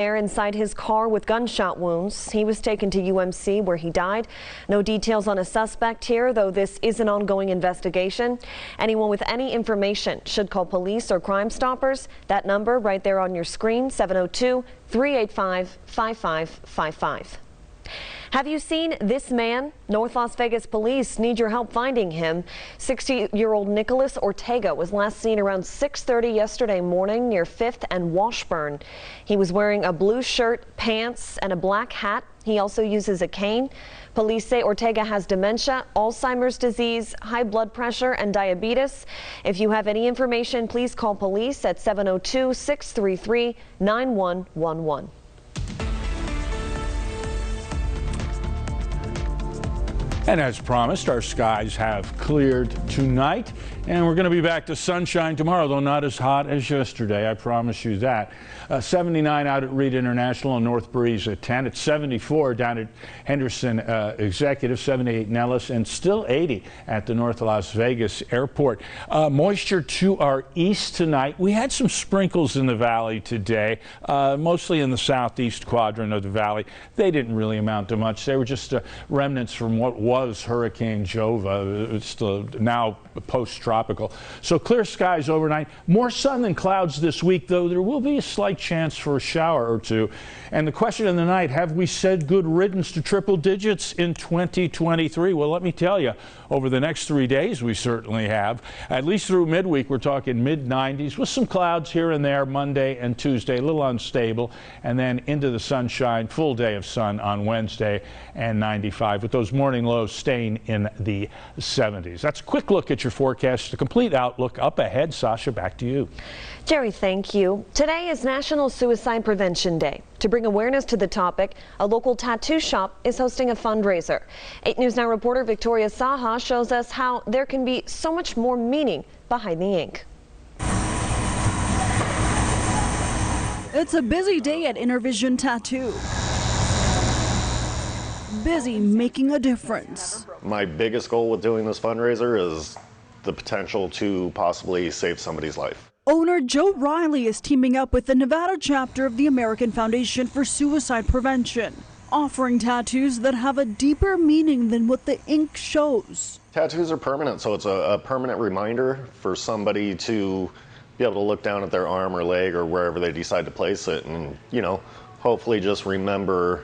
There inside his car with gunshot wounds. He was taken to UMC where he died. No details on a suspect here, though this is an ongoing investigation. Anyone with any information should call police or Crime Stoppers. That number right there on your screen, 702-385-5555. Have you seen this man? North Las Vegas police need your help finding him. 60-year-old Nicholas Ortega was last seen around 6:30 yesterday morning near 5th and Washburn. He was wearing a blue shirt, pants, and a black hat. He also uses a cane. Police say Ortega has dementia, Alzheimer's disease, high blood pressure, and diabetes. If you have any information, please call police at 702-633-9111. And as promised, our skies have cleared tonight, and we're going to be back to sunshine tomorrow, though not as hot as yesterday. I promise you that. 79 out at Reed International and North Breeze at 10. It's 74 down at Henderson Executive, 78 Nellis, and still 80 at the North Las Vegas Airport. Moisture to our east tonight. We had some sprinkles in the valley today, mostly in the southeast quadrant of the valley. They didn't really amount to much. They were just remnants from what was Hurricane Jova. It's now post-tropical. So clear skies overnight. More sun than clouds this week, though there will be a slight chance for a shower or two. And the question of the night, have we said good riddance to triple digits in 2023? Well, let me tell you, over the next 3 days, we certainly have. At least through midweek, we're talking mid-90s with some clouds here and there Monday and Tuesday, a little unstable, and then into the sunshine, full day of sun on Wednesday and 95, with those morning lows staying in the 70s. That's a quick look at your forecast. The complete outlook up ahead. Sasha, back to you. Jerry, thank you. Today is National Suicide Prevention Day. To bring awareness to the topic, a local tattoo shop is hosting a fundraiser. 8 News Now reporter Victoria Saha shows us how there can be so much more meaning behind the ink. It's a busy day at Intervision Tattoo. Busy making a difference. My biggest goal with doing this fundraiser is the potential to possibly save somebody's life. Owner Joe Riley is teaming up with the Nevada chapter of the American Foundation for Suicide Prevention, offering tattoos that have a deeper meaning than what the ink shows. Tattoos are permanent, so it's a permanent reminder for somebody to be able to look down at their arm or leg or wherever they decide to place it and, you know, hopefully just remember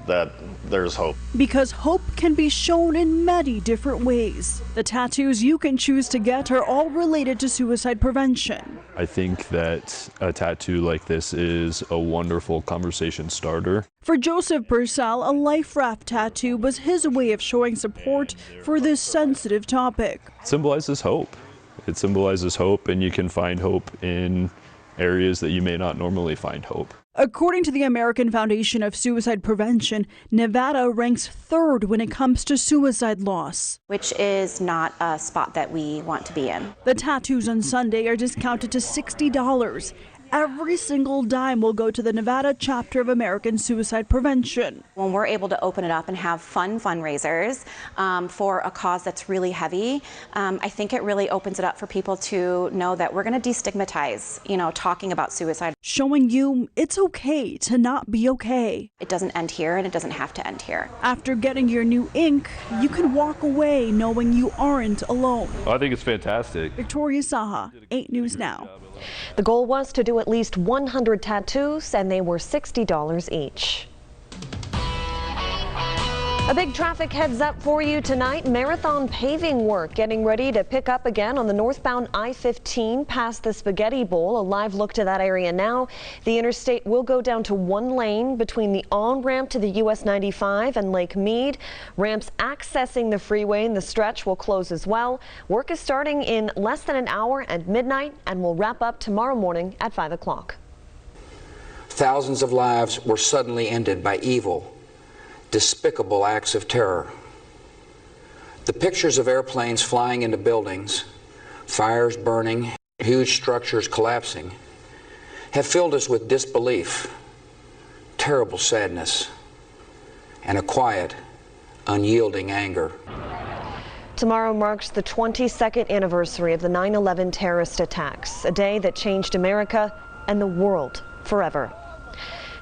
that there's hope. Because hope can be shown in many different ways. The tattoos you can choose to get are all related to suicide prevention. I think that a tattoo like this is a wonderful conversation starter. For Joseph Purcell, a life raft tattoo was his way of showing support for this sensitive topic. It symbolizes hope. It symbolizes hope, and you can find hope in areas that you may not normally find hope. According to the American Foundation of Suicide Prevention, Nevada ranks 3rd when it comes to suicide loss, which is not a spot that we want to be in. The tattoos on Sunday are discounted to $60. Every single dime will go to the Nevada chapter of American Suicide Prevention. When we're able to open it up and have fun fundraisers for a cause that's really heavy, I think it really opens it up for people to know that we're going to destigmatize, talking about suicide. Showing you it's okay to not be okay. It doesn't end here, and it doesn't have to end here. After getting your new ink, you can walk away knowing you aren't alone. I think it's fantastic. Victoria Saha, 8 News Now. The goal was to do at least 100 tattoos, and they were $60 each. A big traffic heads up for you tonight. Marathon paving work getting ready to pick up again on the northbound I-15 past the Spaghetti Bowl. A live look to that area now. The interstate will go down to 1 lane between the on-ramp to the US 95 and Lake Mead. Ramps accessing the freeway in the stretch will close as well. Work is starting in less than an hour at midnight and will wrap up tomorrow morning at 5 o'clock. Thousands of lives were suddenly ended by evil, despicable acts of terror. The pictures of airplanes flying into buildings, fires burning, huge structures collapsing, have filled us with disbelief, terrible sadness, and a quiet, unyielding anger. Tomorrow marks the 22nd anniversary of the 9/11 terrorist attacks, a day that changed America and the world forever.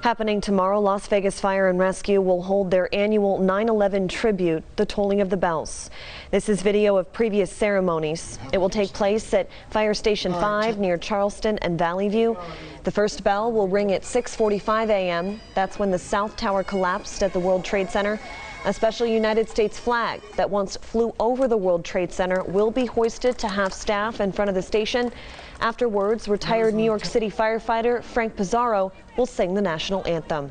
Happening tomorrow, Las Vegas Fire and Rescue will hold their annual 9/11 tribute, the tolling of the bells. This is video of previous ceremonies. It will take place at Fire Station 5 near Charleston and Valley View. The first bell will ring at 6:45 a.m. That's when the South Tower collapsed at the World Trade Center. A special United States flag that once flew over the World Trade Center will be hoisted to half staff in front of the station. Afterwards, retired New York City firefighter Frank Pizarro will sing the national anthem.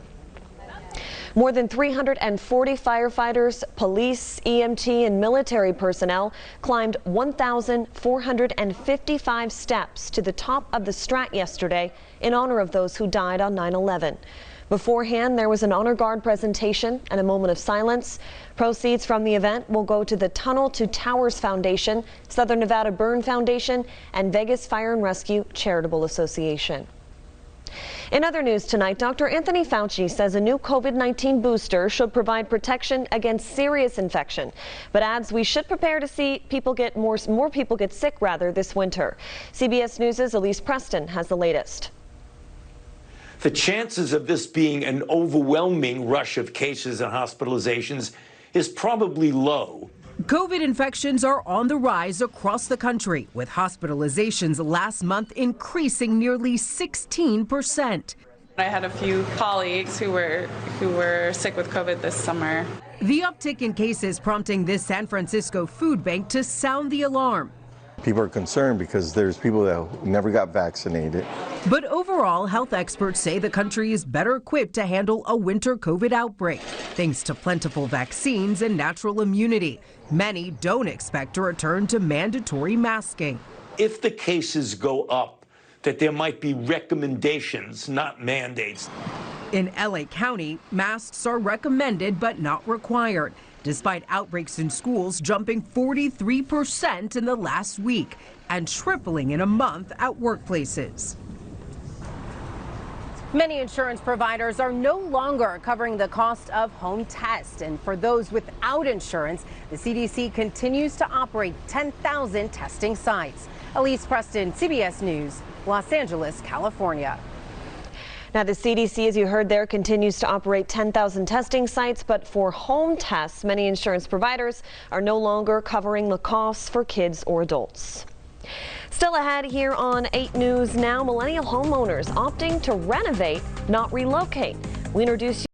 More than 340 firefighters, police, EMT, and military personnel climbed 1,455 steps to the top of the Strat yesterday in honor of those who died on 9/11. Beforehand, there was an honor guard presentation and a moment of silence. Proceeds from the event will go to the Tunnel to Towers Foundation, Southern Nevada Burn Foundation, and Vegas Fire and Rescue Charitable Association. In other news tonight, Dr. Anthony Fauci says a new COVID-19 booster should provide protection against serious infection, but adds we should prepare to see more people get sick this winter. CBS News' Elise Preston has the latest. The chances of this being an overwhelming rush of cases and hospitalizations is probably low. COVID infections are on the rise across the country, with hospitalizations last month increasing nearly 16%. I had a few colleagues who were sick with COVID this summer. The uptick in cases prompting this San Francisco food bank to sound the alarm. People are concerned because there's people that never got vaccinated. But overall, health experts say the country is better equipped to handle a winter COVID outbreak, thanks to plentiful vaccines and natural immunity. Many don't expect a return to mandatory masking. If the cases go up, that there might be recommendations, not mandates. In LA County, masks are recommended but not required, despite outbreaks in schools jumping 43% in the last week and tripling in a month at workplaces. Many insurance providers are no longer covering the cost of home tests. And for those without insurance, the CDC continues to operate 10,000 testing sites. Elise Preston, CBS News, Los Angeles, California. Now, the CDC, as you heard there, continues to operate 10,000 testing sites, but for home tests, many insurance providers are no longer covering the costs for kids or adults. Still ahead here on 8 News Now, millennial homeowners opting to renovate, not relocate. We introduce you